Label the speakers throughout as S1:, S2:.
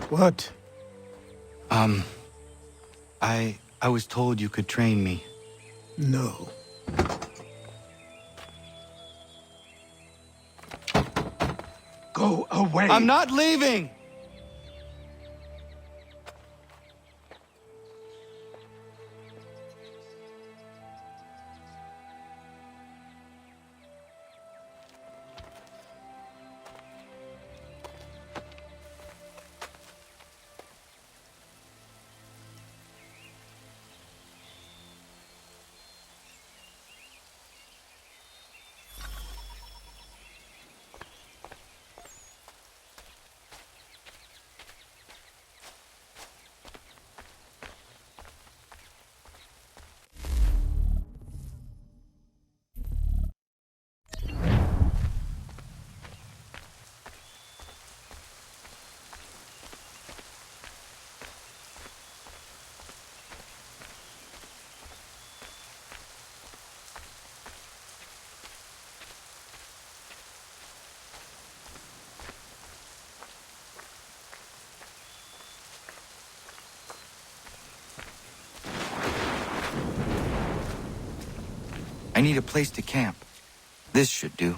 S1: What?
S2: I was told you could train me.
S1: No. Go away!
S2: I'm not leaving! I need a place to camp. This should do.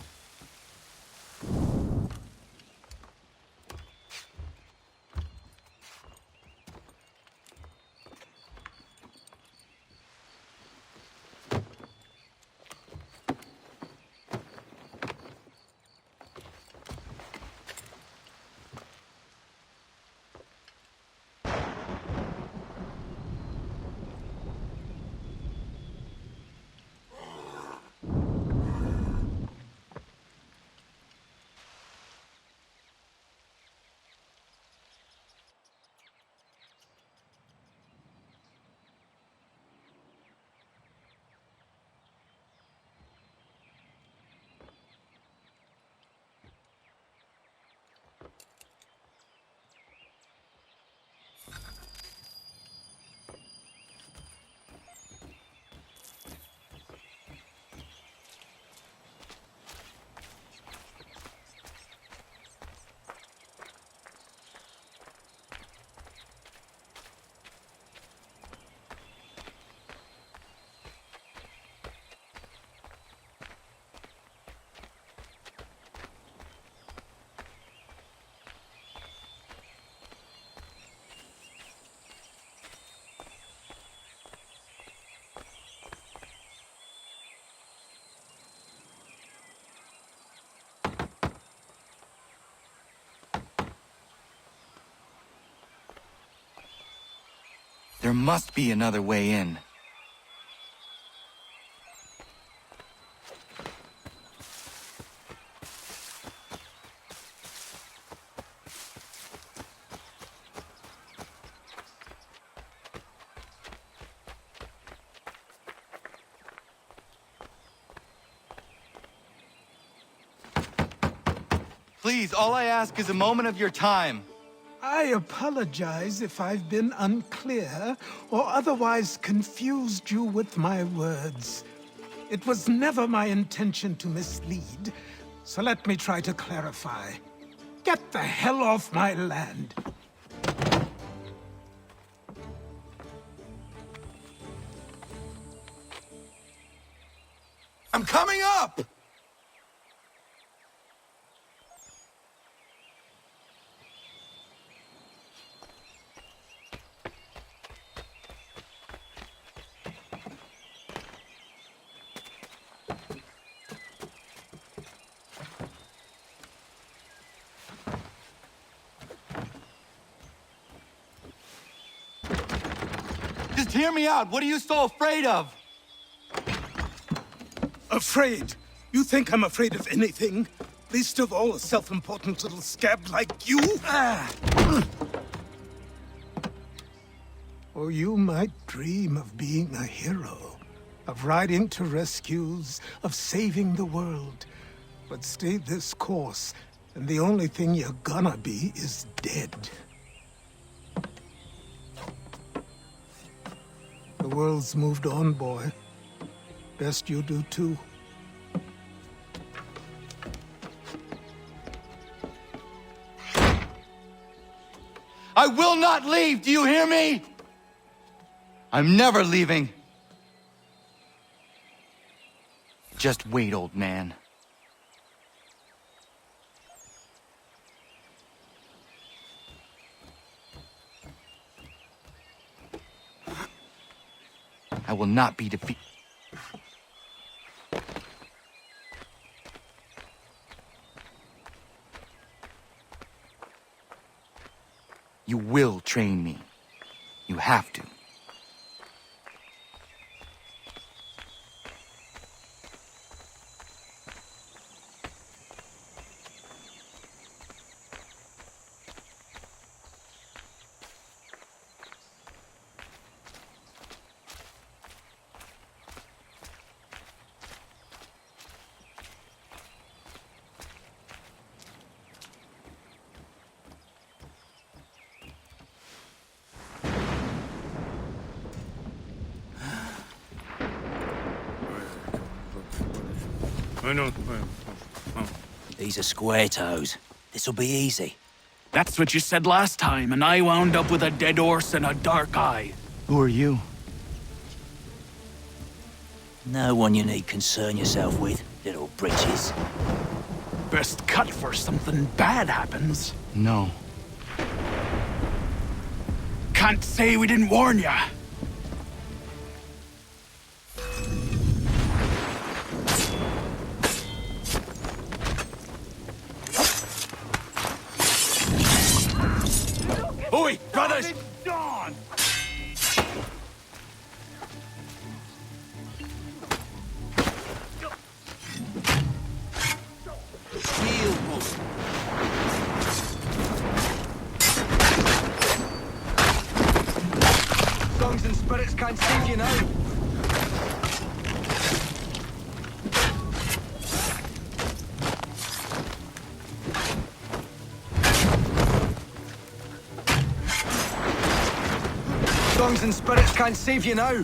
S2: There must be another way in. Please, all I ask is a moment of your time.
S1: I apologize if I've been unclear or otherwise confused you with my words. It was never my intention to mislead, so let me try to clarify. Get the hell off my land!
S2: I'm coming up! Just hear me out. What are you so afraid of?
S1: Afraid? You think I'm afraid of anything? Least of all a self-important little scab like you? Or you might dream of being a hero, of riding to rescues, of saving the world. But stay this course, and the only thing you're gonna be is dead. The world's moved on, boy. Best you do too.
S2: I will not leave, do you hear me? I'm never leaving. Just wait, old man. I will not be defeated. You will train me. You have to.
S3: These are square toes. This'll be easy.
S4: That's what you said last time, and I wound up with a dead horse and a dark eye.
S2: Who are you?
S3: No one you need concern yourself with, little britches.
S4: Best cut for something bad happens.
S2: No.
S4: Can't say we didn't warn ya. Oi, brothers! Dawn!
S5: Songs and spirits can't save you now. Songs and spirits can't save you now.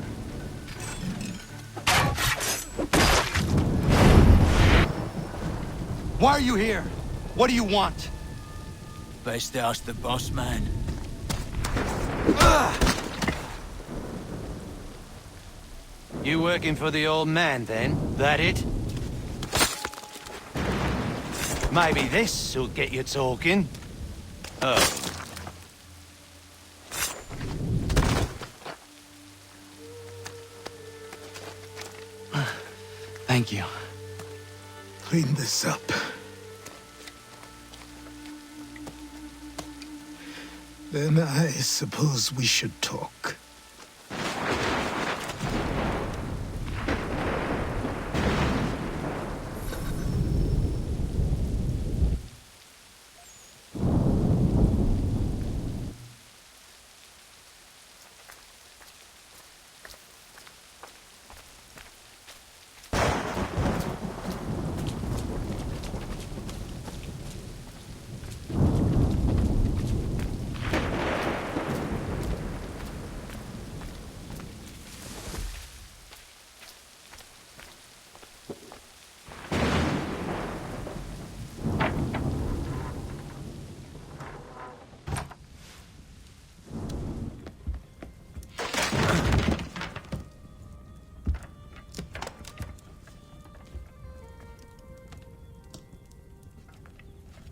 S2: Why are you here? What do you want?
S3: Best ask the boss man.
S5: You working for the old man, then? That it? Maybe this'll get you talking. Oh.
S2: Thank you.
S1: Clean this up. Then I suppose we should talk.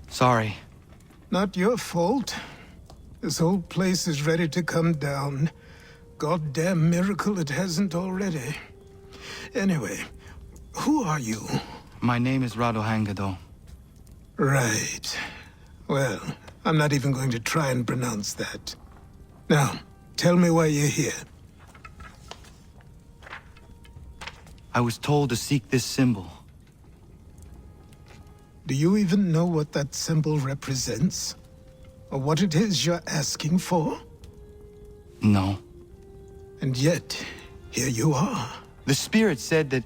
S2: Sorry.
S1: Not your fault. This whole place is ready to come down. Goddamn miracle it hasn't already. Anyway, who are you?
S2: My name is Raton.
S1: Right. Well, I'm not even going to try and pronounce that. Now, tell me why you're here.
S2: I was told to seek this symbol.
S1: Do you even know what that symbol represents? Or what it is you're asking for?
S2: No.
S1: And yet, here you are.
S2: The spirit said that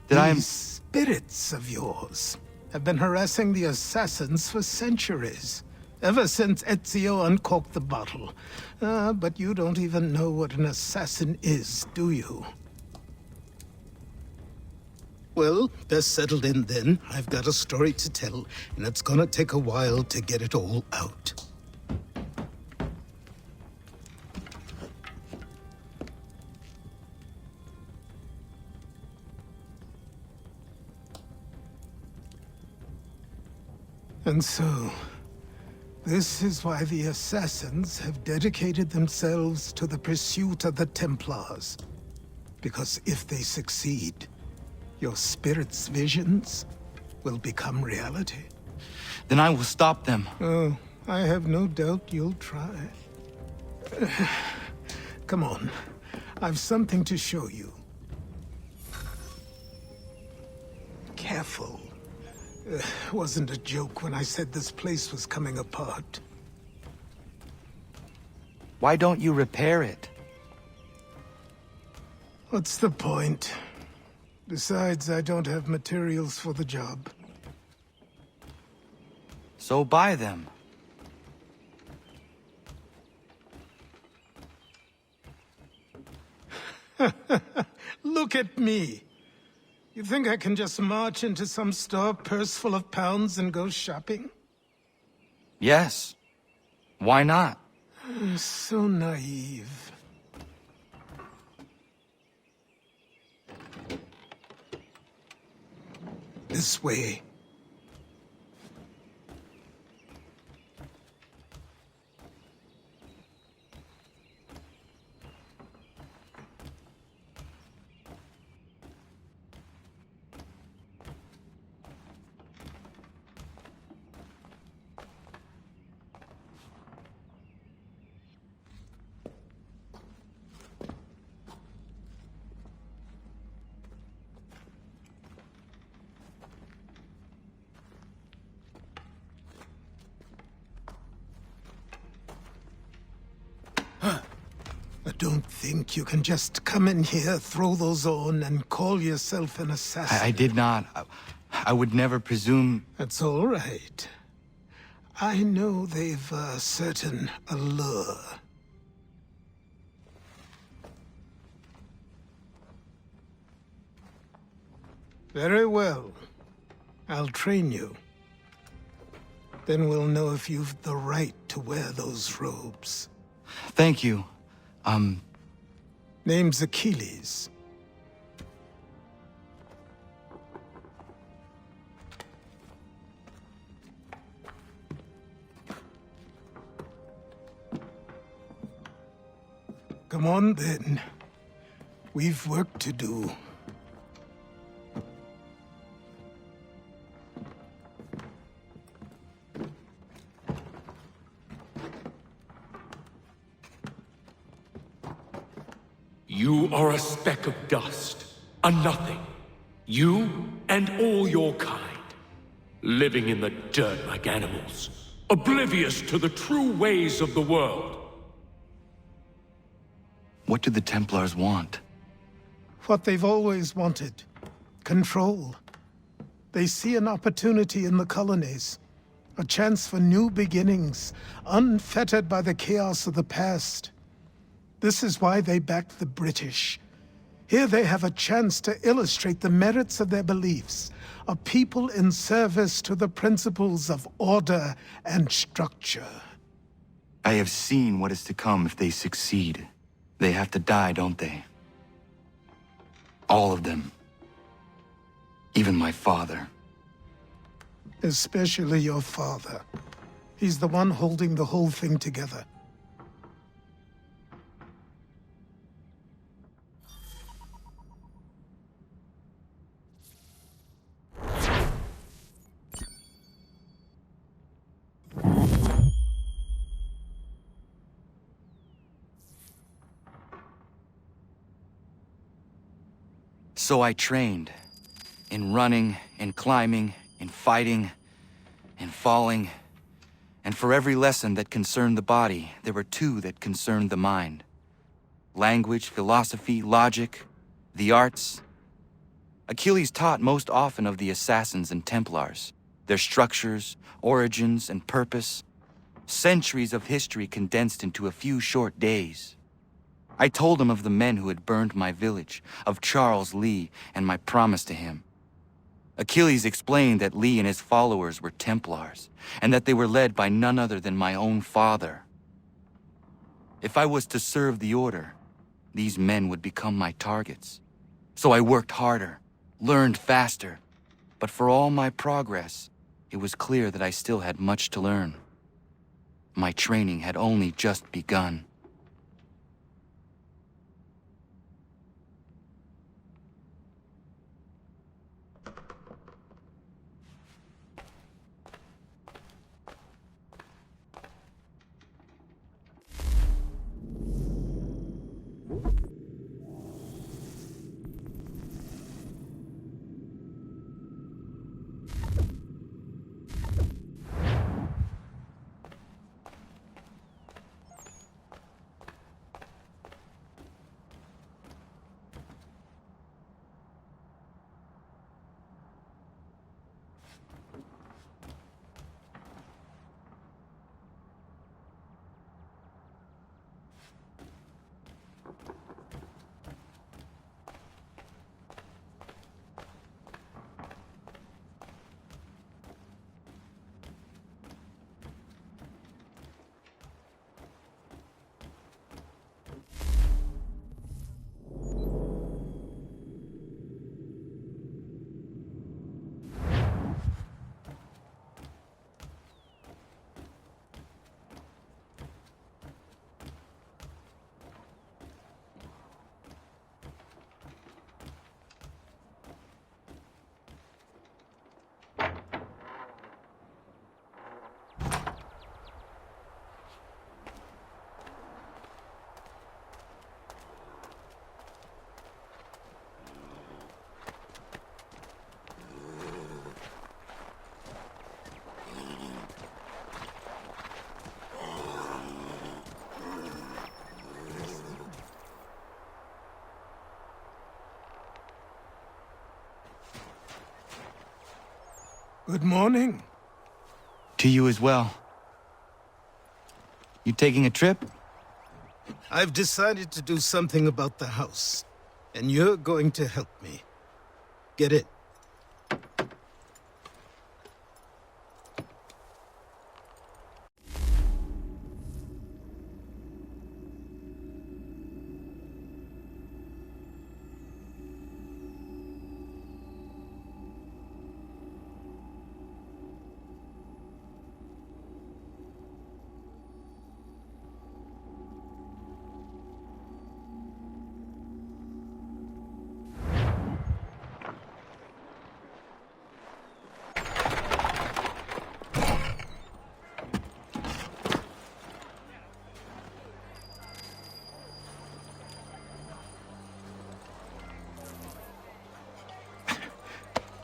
S2: I am...
S1: These spirits of yours have been harassing the assassins for centuries. Ever since Ezio uncorked the bottle. But you don't even know what an assassin is, do you? Well, best settled in then. I've got a story to tell, and it's gonna take a while to get it all out. And so, this is why the Assassins have dedicated themselves to the pursuit of the Templars. Because if they succeed, your spirit's visions will become reality.
S2: Then I will stop them.
S1: Oh, I have no doubt you'll try. Come on. I've something to show you. Careful. Wasn't a joke when I said this place was coming apart.
S2: Why don't you repair it?
S1: What's the point? Besides, I don't have materials for the job.
S2: So buy them.
S1: Look at me. You think I can just march into some store, purse full of pounds, and go shopping?
S2: Yes. Why not?
S1: So naive. This way. Don't think you can just come in here, throw those on, and call yourself an assassin.
S2: I did not. I would never presume...
S1: That's all right. I know they've a certain allure. Very well. I'll train you. Then we'll know if you've the right to wear those robes.
S2: Thank you.
S1: Name's Achilles. Come on, then. We've work to do.
S6: You are a speck of dust, a nothing. You and all your kind, living in the dirt like animals, oblivious to the true ways of the world.
S2: What do the Templars want?
S1: What they've always wanted. Control. They see an opportunity in the colonies. A chance for new beginnings, unfettered by the chaos of the past. This is why they backed the British. Here they have a chance to illustrate the merits of their beliefs. A people in service to the principles of order and structure.
S2: I have seen what is to come if they succeed. They have to die, don't they? All of them. Even my father.
S1: Especially your father. He's the one holding the whole thing together.
S2: So I trained. In running, in climbing, in fighting, in falling. And for every lesson that concerned the body, there were two that concerned the mind. Language, philosophy, logic, the arts. Achilles taught most often of the Assassins and Templars, their structures, origins, and purpose. Centuries of history condensed into a few short days. I told him of the men who had burned my village, of Charles Lee, and my promise to him. Achilles explained that Lee and his followers were Templars, and that they were led by none other than my own father. If I was to serve the order, these men would become my targets. So I worked harder, learned faster, but for all my progress, it was clear that I still had much to learn. My training had only just begun.
S1: Good morning.
S2: To you as well. You taking a trip?
S1: I've decided to do something about the house, and you're going to help me. Get it?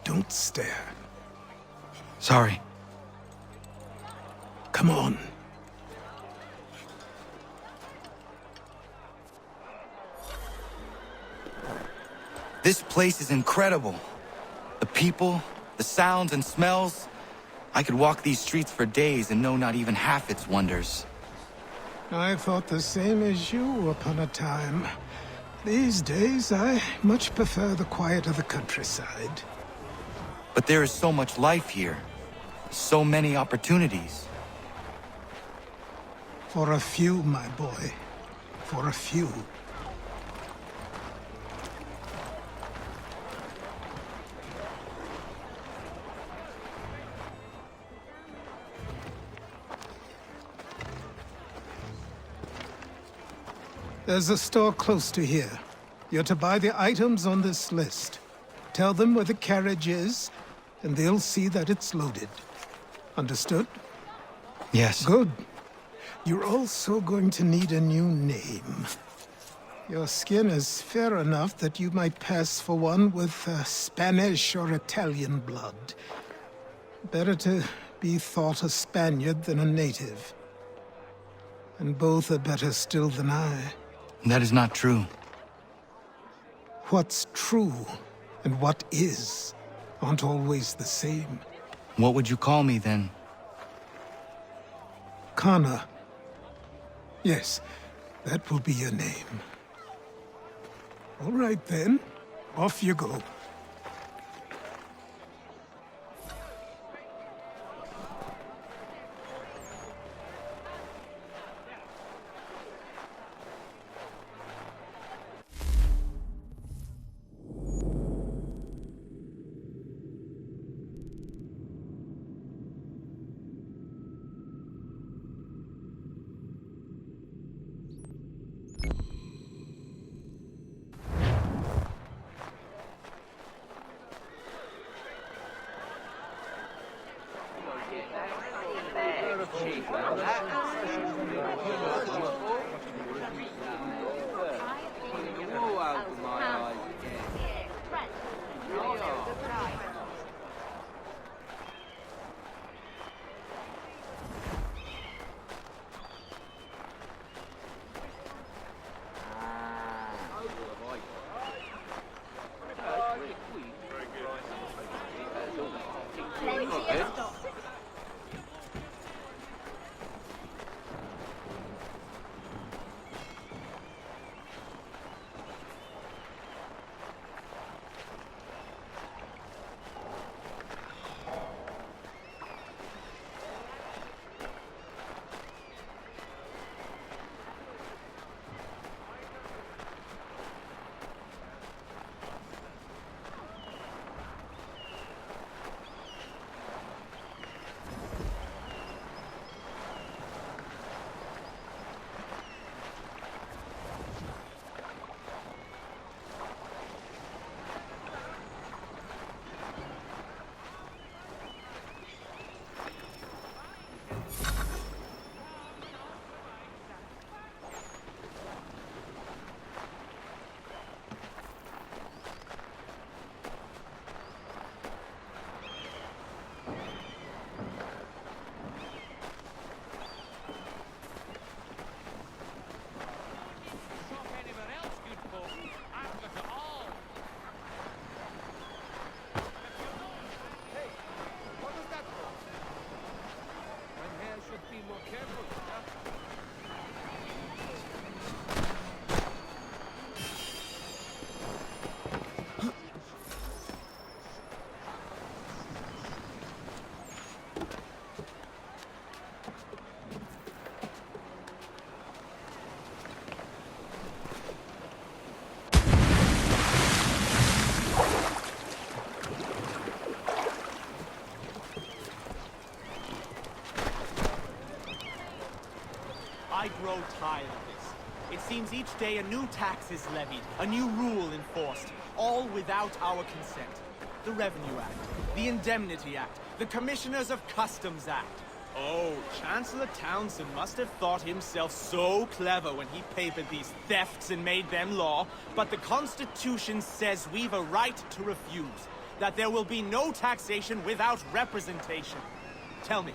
S1: Don't stare.
S2: Sorry.
S1: Come on.
S2: This place is incredible. The people, the sounds and smells. I could walk these streets for days and know not even half its wonders.
S1: I thought the same as you upon a time. These days, I much prefer the quiet of the countryside.
S2: But there is so much life here. So many opportunities.
S1: For a few, my boy. For a few. There's a store close to here. You're to buy the items on this list. Tell them where the carriage is, and they'll see that it's loaded. Understood?
S2: Yes.
S1: Good. You're also going to need a new name. Your skin is fair enough that you might pass for one with Spanish or Italian blood. Better to be thought a Spaniard than a native. And both are better still than I.
S2: That is not true.
S1: What's true and what is aren't always the same.
S2: What would you call me then?
S1: Kana. Yes, that will be your name. All right then, off you go.
S7: I grow tired of this. It seems each day a new tax is levied, a new rule enforced, all without our consent. The Revenue Act, the Indemnity Act, the Commissioners of Customs Act. Oh, Chancellor Townsend must have thought himself so clever when he papered these thefts and made them law, but the Constitution says we've a right to refuse, that there will be no taxation without representation. Tell me,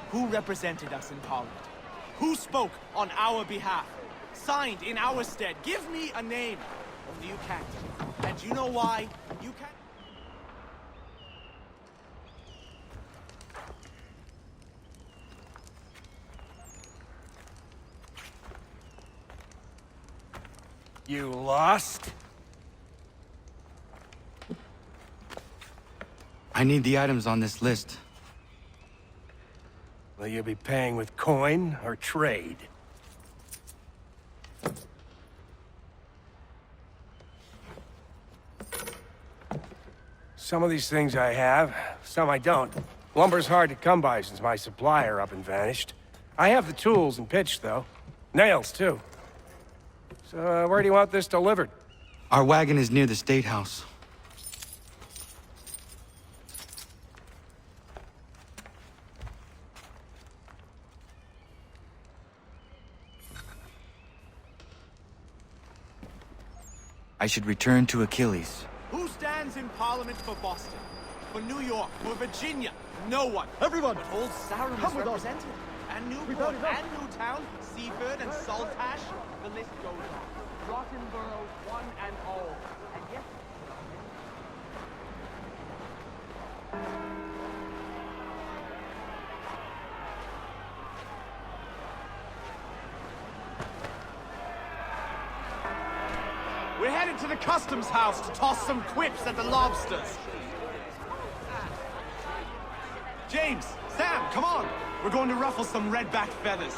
S7: who represented us in Parliament? Who spoke on our behalf? Signed in our stead? Give me a name. Only you can't. And you know why? You can't.
S5: You lost?
S2: I need the items on this list.
S5: Will you be paying with coin or trade? Some of these things I have, some I don't. Lumber's hard to come by since my supplier up and vanished. I have the tools and pitch, though. Nails, too. So, where do you want this delivered?
S2: Our wagon is near the State House. I should return to Achilles.
S7: Who stands in Parliament for Boston? For New York? For Virginia? No one. Everyone. But old Sarum is represented. And Newport, and Newtown, Seaford, and Saltash. The list goes on. Rottenborough, one and all. And yes... We're headed to the customs house to toss some quips at the lobsters. James, Sam, come on. We're going to ruffle some red-backed feathers.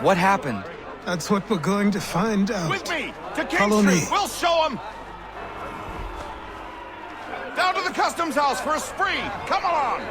S2: What happened?
S1: That's what we're going to find out.
S8: With me! To King
S1: Follow
S8: Street!
S1: me.
S8: We'll show them! Down to the customs house for a spree! Come along!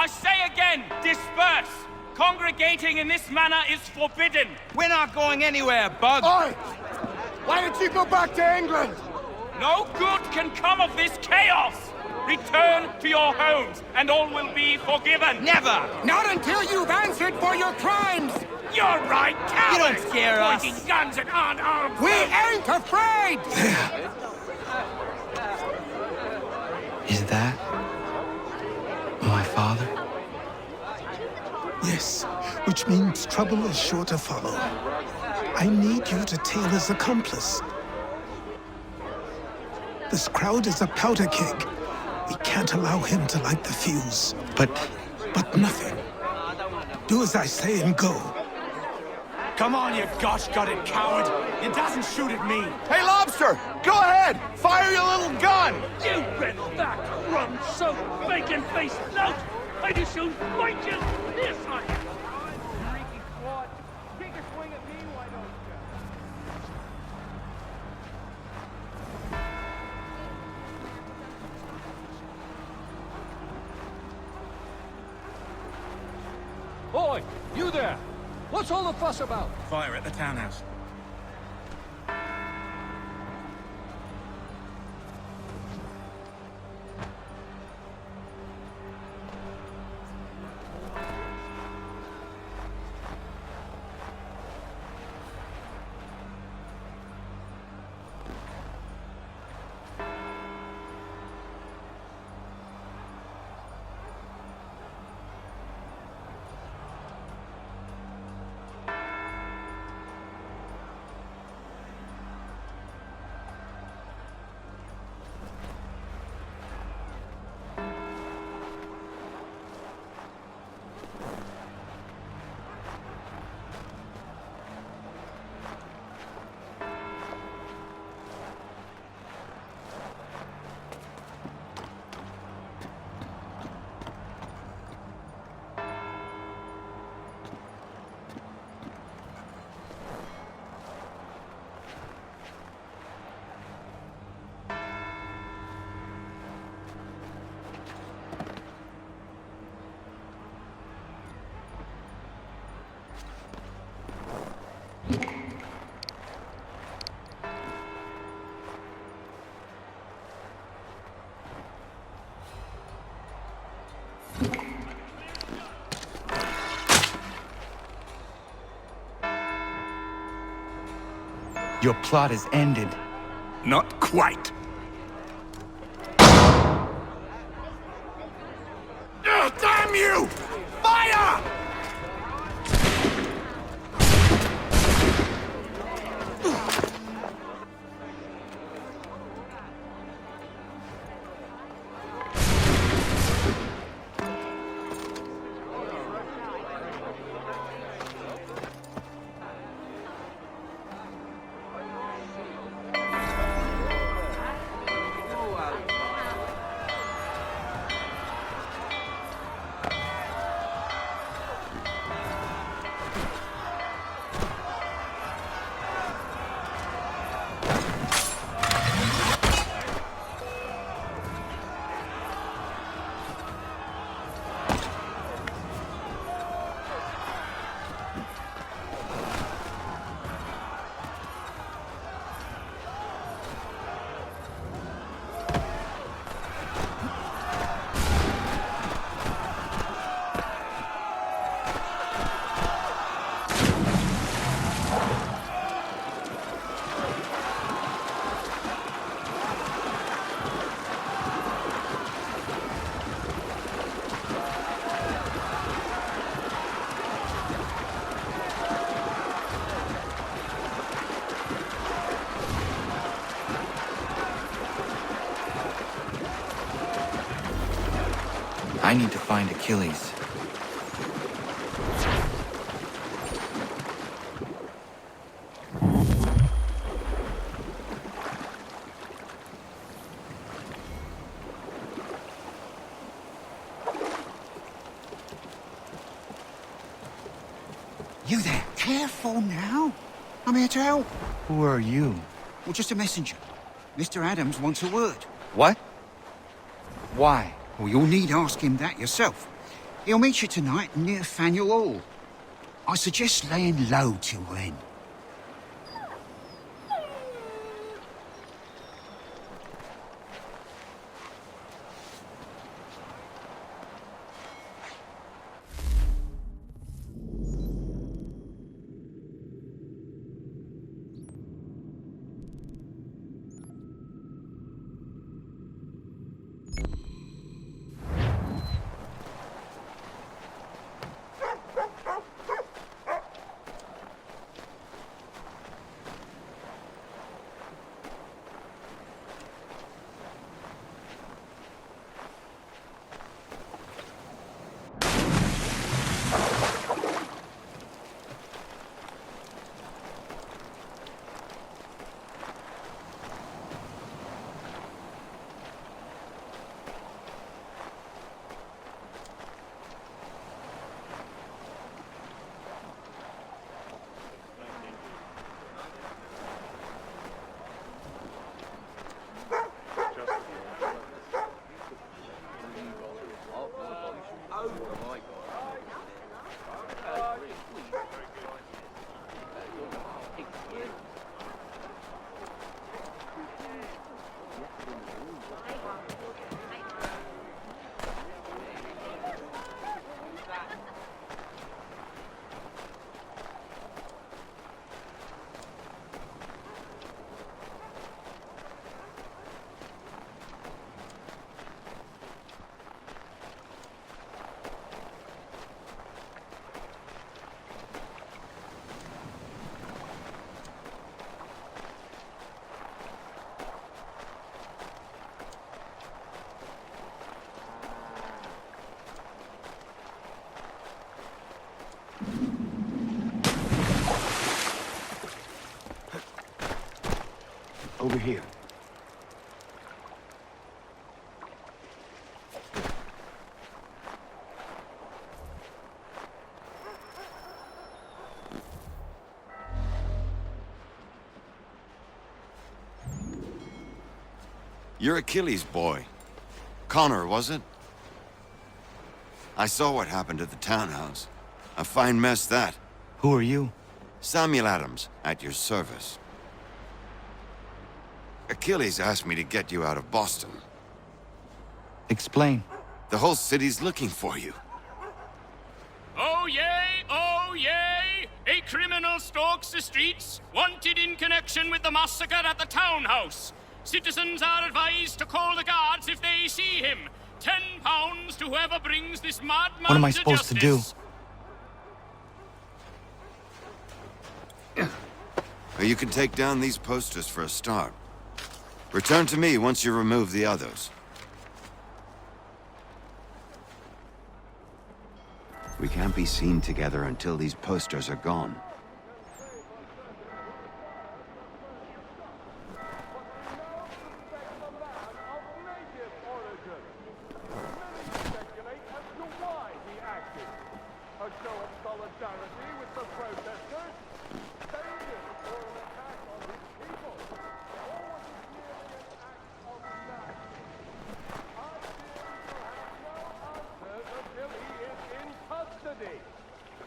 S9: I say again, disperse! Congregating in this manner is forbidden!
S3: We're not going anywhere, Bug!
S5: Oi! Why don't you go back to England?
S9: No good can come of this chaos! Return to your homes, and all will be forgiven!
S3: Never!
S5: Not until you've answered for your crimes!
S9: You're right,
S3: You
S9: cowards!
S3: don't scare us!
S9: Pointing guns at unarmed
S5: We ain't afraid!
S2: Is that my father?
S1: Yes, which means trouble is sure to follow. I need you to tail his accomplice. This crowd is a powder keg. We can't allow him to light the fuse.
S2: But
S1: Nothing. Do as I say and go.
S7: Come on, you gosh-gutted coward! It doesn't shoot at me!
S8: Hey, Lobster! Go ahead! Fire your little gun!
S6: You red back, rum soaked, bacon faced lout! I just soon fight you! This I
S10: Boy, you there! What's all the fuss about?
S7: Fire at the townhouse.
S2: your plot is ended.
S4: Not quite.
S8: Damn you! Fire!
S2: I need to find Achilles.
S11: You there? Careful now. I'm here to help.
S2: Who are you?
S11: Well, just a messenger. Mr. Adams wants a word.
S2: What? Why?
S11: Well, you'll need ask him that yourself. He'll meet you tonight near Faneuil Hall. I suggest laying low till then.
S5: Over here.
S8: You're Achilles' boy. Connor, was it? I saw what happened at the townhouse. A fine mess, that.
S2: Who are you?
S8: Samuel Adams, at your service. Achilles asked me to get you out of Boston.
S2: Explain.
S8: The whole city's looking for you.
S9: Oh yay, oh yay! A criminal stalks the streets, wanted in connection with the massacre at the townhouse. Citizens are advised to call the guards if they see him. £10 to whoever brings this madman
S2: What am I
S9: to
S2: supposed to do?
S8: Well, you can take down these posters for a start. Return to me once you remove the others. We can't be seen together until these posters are gone.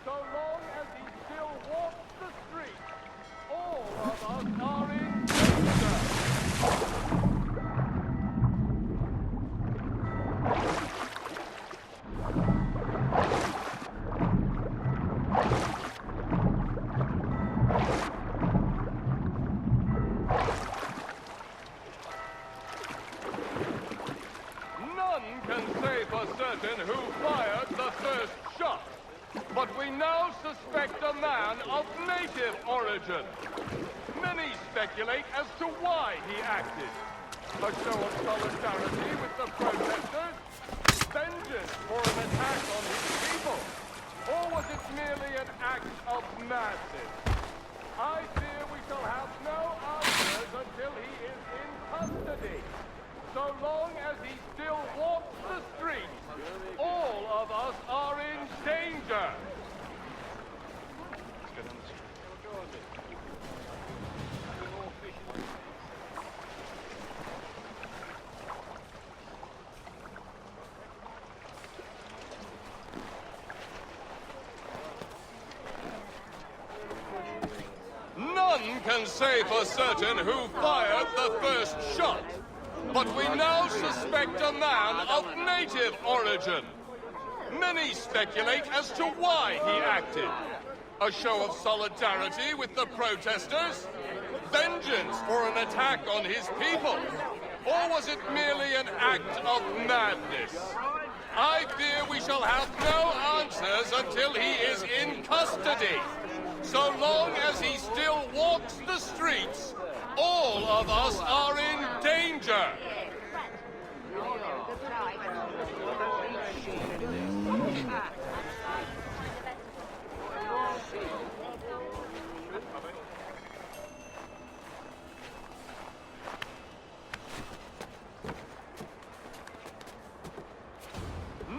S10: So long as he still walks the streets, all of us are in danger. None can say for certain who fired the first shot. But we now suspect a man of native origin. Many speculate as to why he acted. A show of solidarity with the protesters? Vengeance for an attack on his people? Or was it merely an act of madness? I fear we shall have no answers until he is in custody. So long as he still walks the streets, all of us are in danger. None can say for certain who fired the first shot, but we now suspect a man of native origin. Many speculate as to why he acted. A show of solidarity with the protesters? Vengeance for an attack on his people? Or was it merely an act of madness? I fear we shall have no answers until he is in custody. So long as he still walks the streets, all of us are in danger.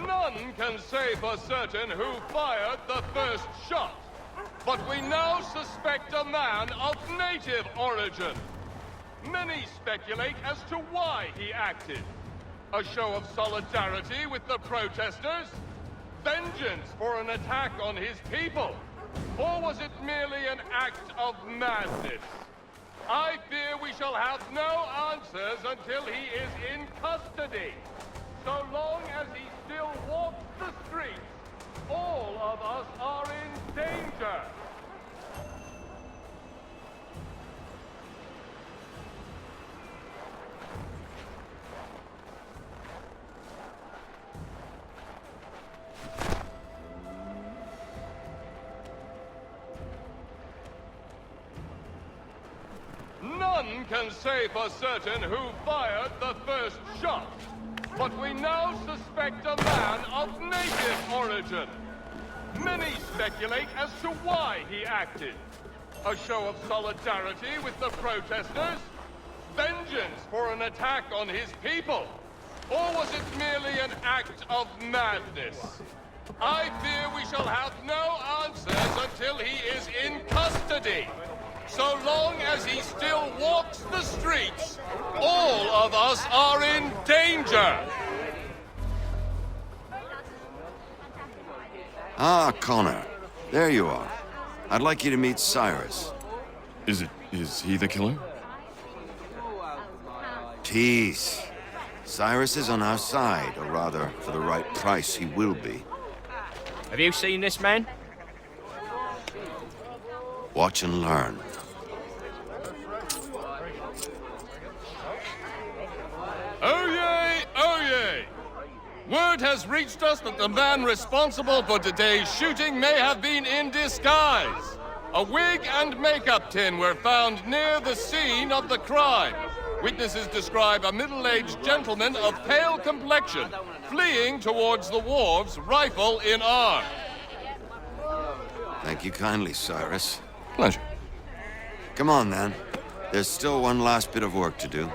S10: None can say for certain who fired the first shot, but we now suspect a man of native origin. Many speculate as to why he acted. A show of solidarity with the protesters? Vengeance for an attack on his people? Or was it merely an act of madness? I fear we shall have no answers until he is in custody. So long as he still walks the streets, all of us are in danger. None can say for certain who fired the first shot, but we now suspect a man of native origin. Many speculate as to why he acted. A show of solidarity with the protesters? Vengeance for an attack on his people? Or was it merely an act of madness? I fear we shall have no answers until he is in custody. So long as he still walks the streets, all of us are in danger.
S8: Ah, Connor. There you are. I'd like you to meet Cyrus.
S12: Is he the killer?
S8: Tease. Cyrus is on our side, or rather, for the right price, he will be.
S9: Have you seen this man?
S8: Watch and learn.
S10: Oh yay! Oh yay! Word has reached us that the man responsible for today's shooting may have been in disguise. A wig and makeup tin were found near the scene of the crime. Witnesses describe a middle-aged gentleman of pale complexion fleeing towards the wharves, rifle in arm.
S8: Thank you kindly, Cyrus.
S12: Pleasure.
S8: Come on, then. There's still one last bit of work to do.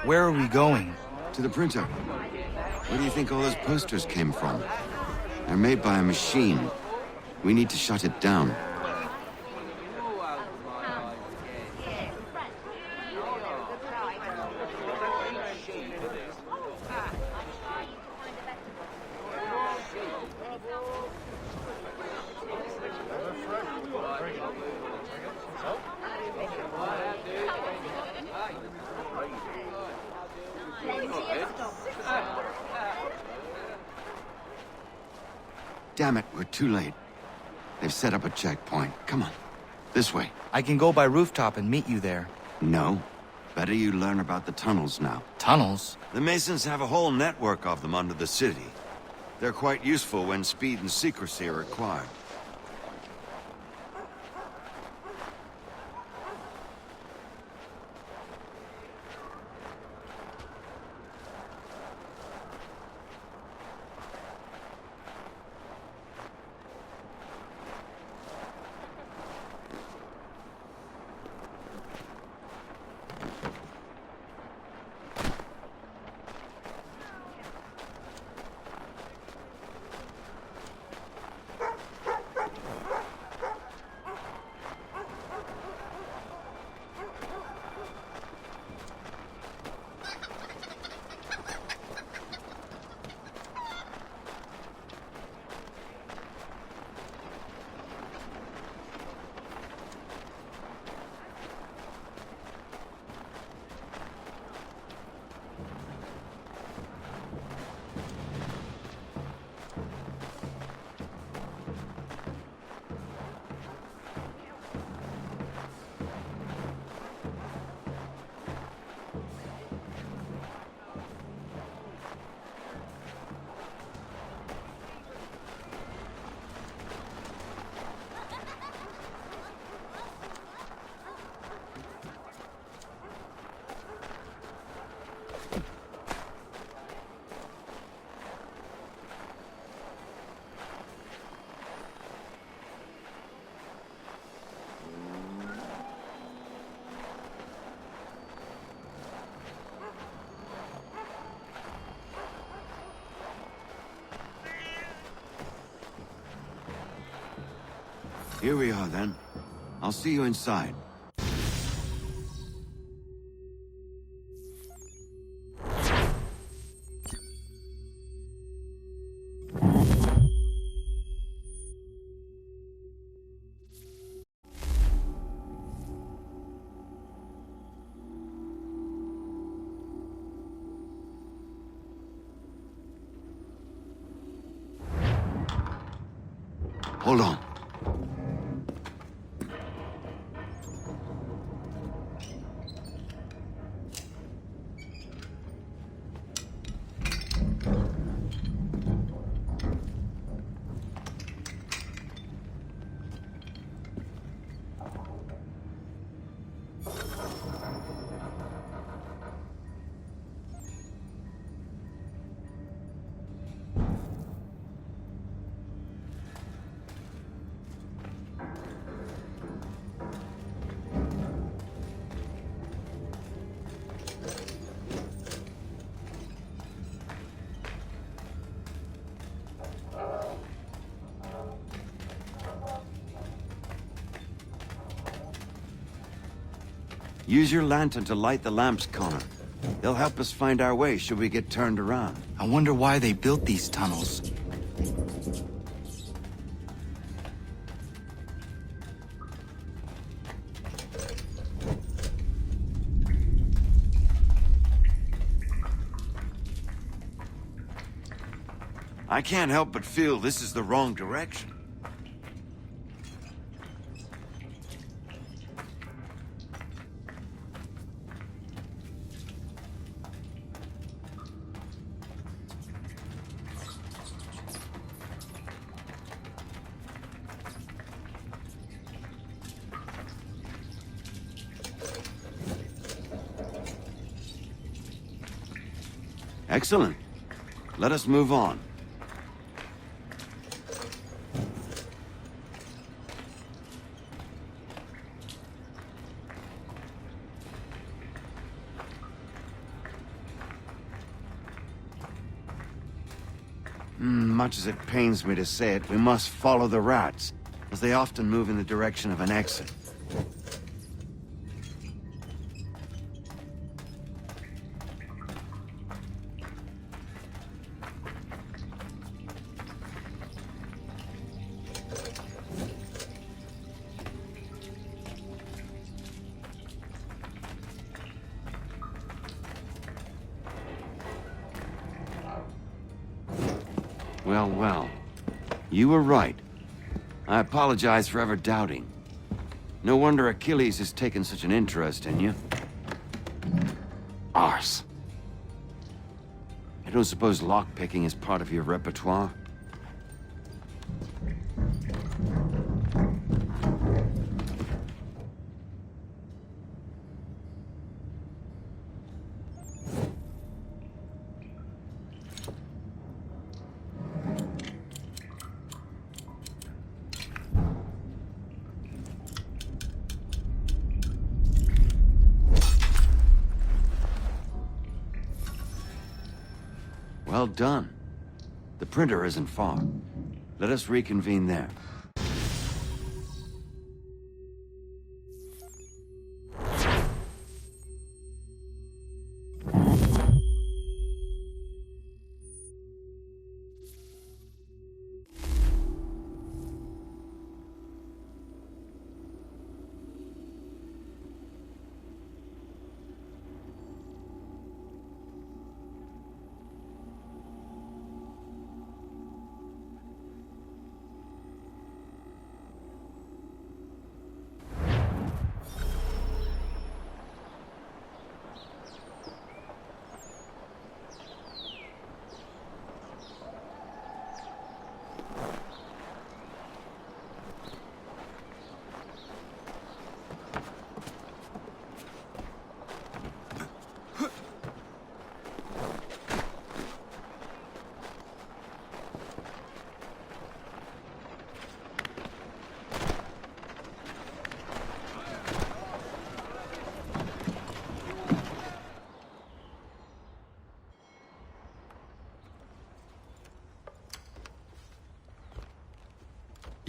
S2: Where are we going?
S8: To the printer. Where do you think all those posters came from? They're made by a machine. We need to shut it down. Damn it, we're too late. They've set up a checkpoint. Come on. This way.
S2: I can go by rooftop and meet you there.
S8: No. Better you learn about the tunnels now.
S2: Tunnels?
S8: The Masons have a whole network of them under the city. They're quite useful when speed and secrecy are required. Here we are, then. I'll see you inside. Hold on. Use your lantern to light the lamps, Connor. They'll help us find our way should we get turned around.
S2: I wonder why they built these tunnels.
S8: I can't help but feel this is the wrong direction. Excellent. Let us move on. Much as it pains me to say it, we must follow the rats, as they often move in the direction of an exit. Well, well. You were right. I apologize for ever doubting. No wonder Achilles has taken such an interest in you. Arse. I don't suppose lockpicking is part of your repertoire? Well done. The printer isn't far. Let us reconvene there.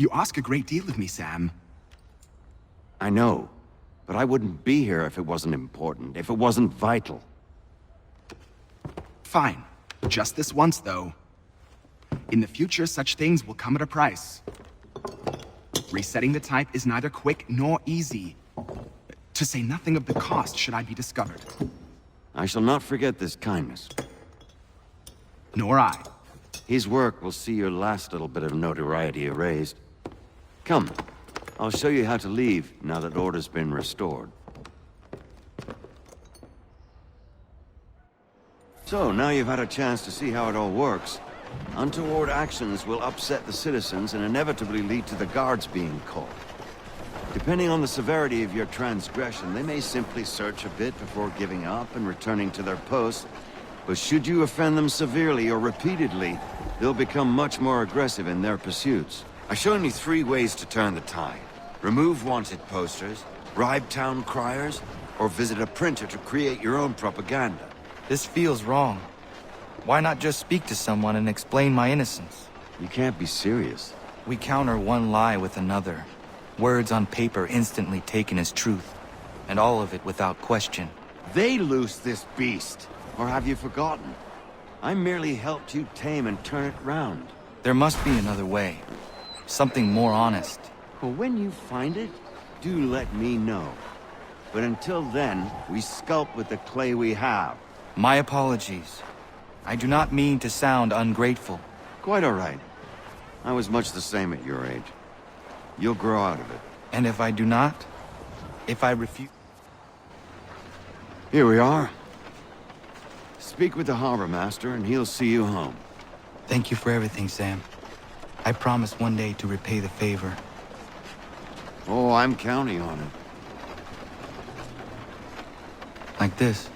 S13: You ask a great deal of me, Sam.
S8: I know, but I wouldn't be here if it wasn't important, if it wasn't vital.
S13: Fine. Just this once, though. In the future, such things will come at a price. Resetting the type is neither quick nor easy. To say nothing of the cost should I be discovered.
S8: I shall not forget this kindness.
S13: Nor I.
S8: His work will see your last little bit of notoriety erased. Come, I'll show you how to leave now that order's been restored. So, now you've had a chance to see how it all works. Untoward actions will upset the citizens and inevitably lead to the guards being called. Depending on the severity of your transgression, they may simply search a bit before giving up and returning to their posts. But should you offend them severely or repeatedly, they'll become much more aggressive in their pursuits. I've shown you 3 ways to turn the tide. Remove wanted posters, bribe town criers, or visit a printer to create your own propaganda.
S2: This feels wrong. Why not just speak to someone and explain my innocence?
S8: You can't be serious.
S2: We counter one lie with another. Words on paper instantly taken as truth. And all of it without question.
S8: They loosed this beast. Or have you forgotten? I merely helped you tame and turn it round.
S2: There must be another way. Something more honest.
S8: Well, when you find it, do let me know. But until then, we sculpt with the clay we have.
S2: My apologies. I do not mean to sound ungrateful.
S8: Quite all right. I was much the same at your age. You'll grow out of it.
S2: And if I do not? If I refuse?
S8: Here we are. Speak with the harbor master and he'll see you home.
S2: Thank you for everything, Sam. I promise one day to repay the favor.
S8: Oh, I'm counting on it.
S2: Like this.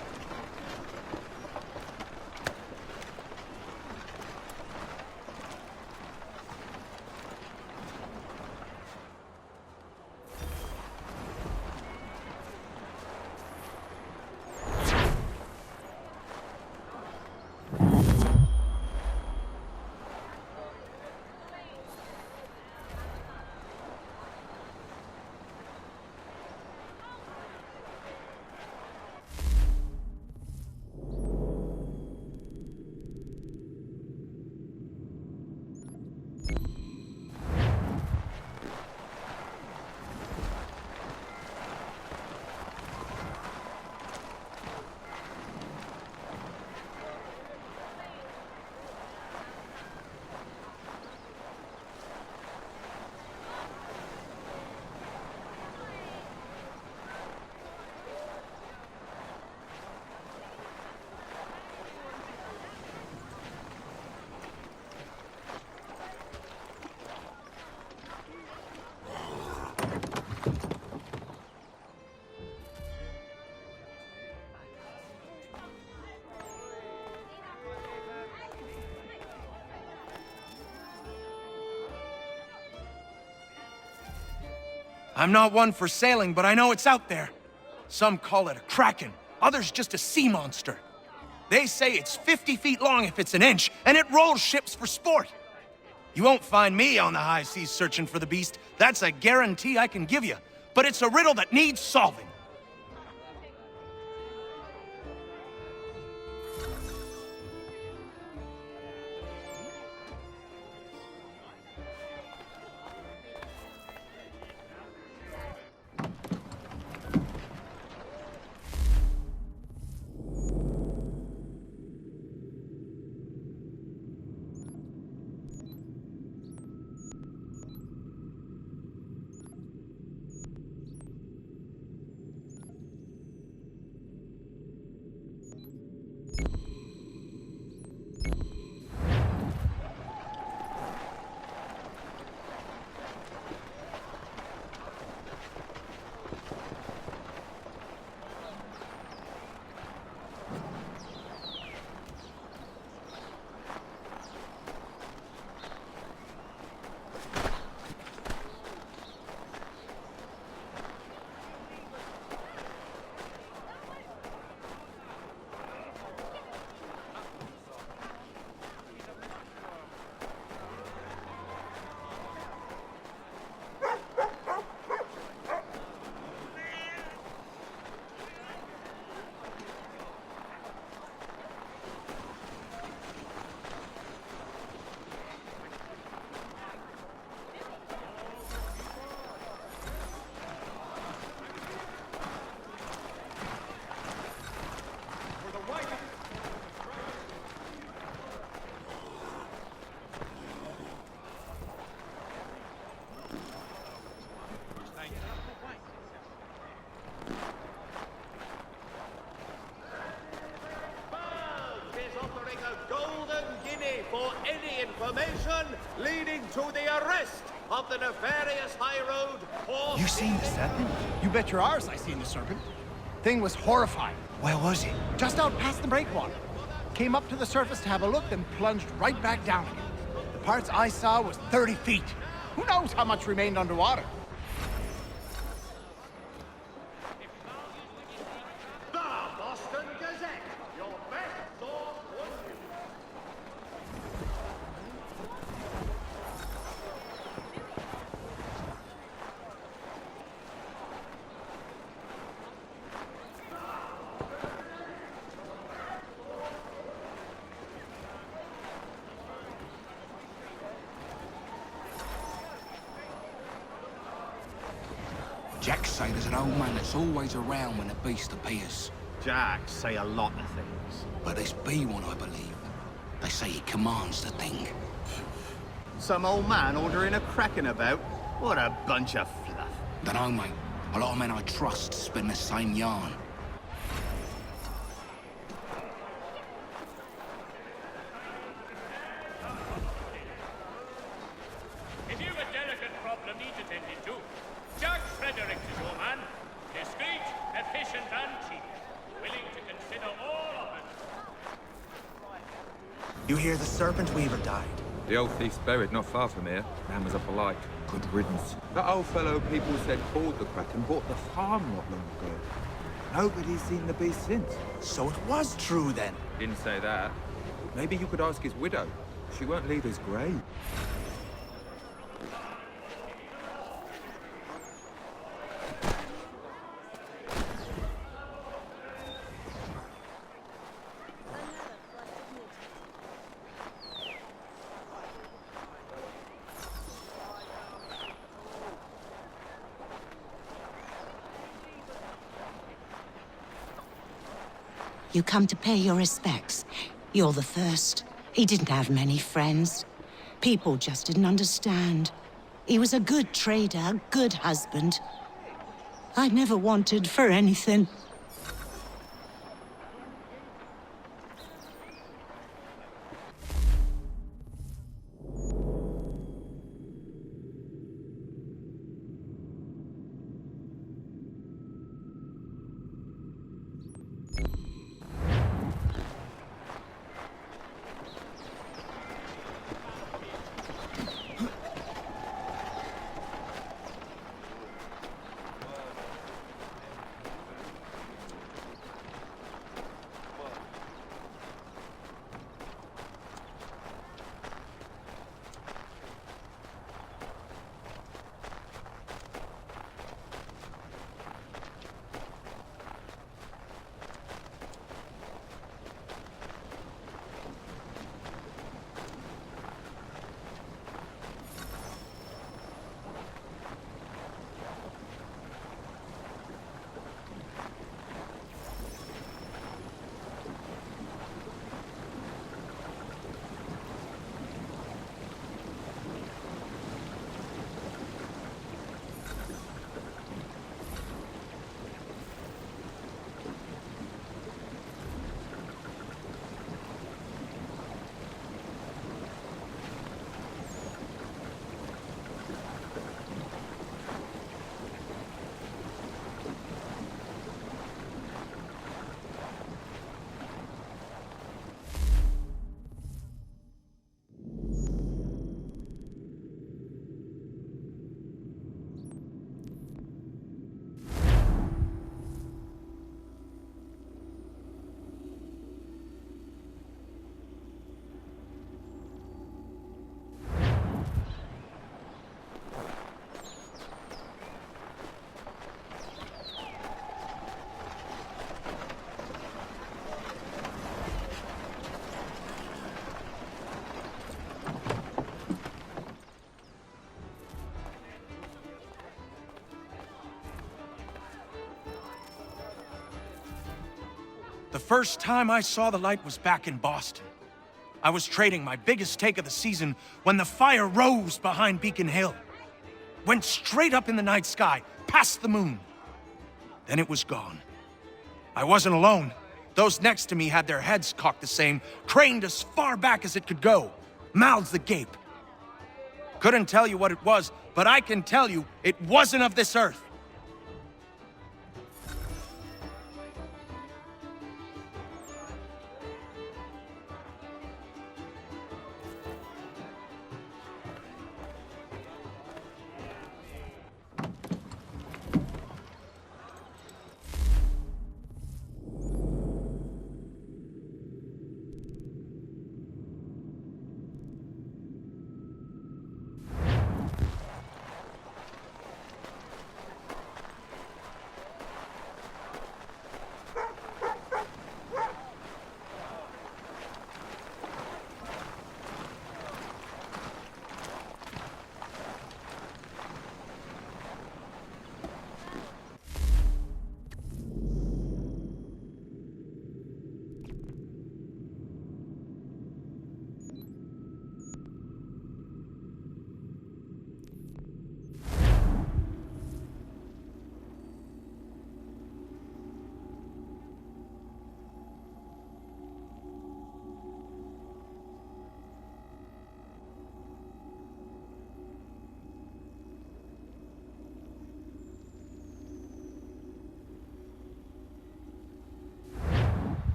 S14: I'm not one for sailing, but I know it's out there. Some call it a kraken, others just a sea monster. They say it's 50 feet long if it's an inch, and it rolls ships for sport. You won't find me on the high seas searching for the beast. That's a guarantee I can give you. But it's a riddle that needs solving.
S15: ready for any information leading to the arrest of the nefarious High Road or...
S14: You seen the serpent?
S16: You bet your arse I seen the serpent. Thing was horrifying.
S14: Where was it?
S16: Just out past the breakwater. Came up to the surface to have a look, then plunged right back down again. The parts I saw was 30 feet. Who knows how much remained underwater?
S15: The Boston Gazette, your best source for news.
S17: Jack say there's an old man that's always around when the beast appears.
S18: Jacks say a lot of things.
S17: But this be one, I believe. They say he commands the thing.
S18: Some old man ordering a kraken about? What a bunch of fluff.
S17: Dunno, mate. A lot of men I trust spin the same yarn.
S9: If you've a delicate problem needs attending to, Jack Frederick is your man. Discreet, efficient, and cheap. Willing to consider all offers.
S14: You hear the Serpent Weaver died?
S19: The old thief's buried not far from here. Man was a polite. Good riddance. That old fellow people said called the Kraken bought the farm not long ago. Nobody's seen the beast since.
S14: So it was true then?
S19: Didn't say that. Maybe you could ask his widow. She won't leave his grave.
S20: You come to pay your respects. You're the first. He didn't have many friends. People just didn't understand. He was a good trader, a good husband. I never wanted for anything.
S14: The first time I saw the light was back in Boston. I was trading my biggest take of the season when the fire rose behind Beacon Hill. Went straight up in the night sky, past the moon. Then it was gone. I wasn't alone. Those next to me had their heads cocked the same, craned as far back as it could go, mouths agape. Couldn't tell you what it was, but I can tell you it wasn't of this earth.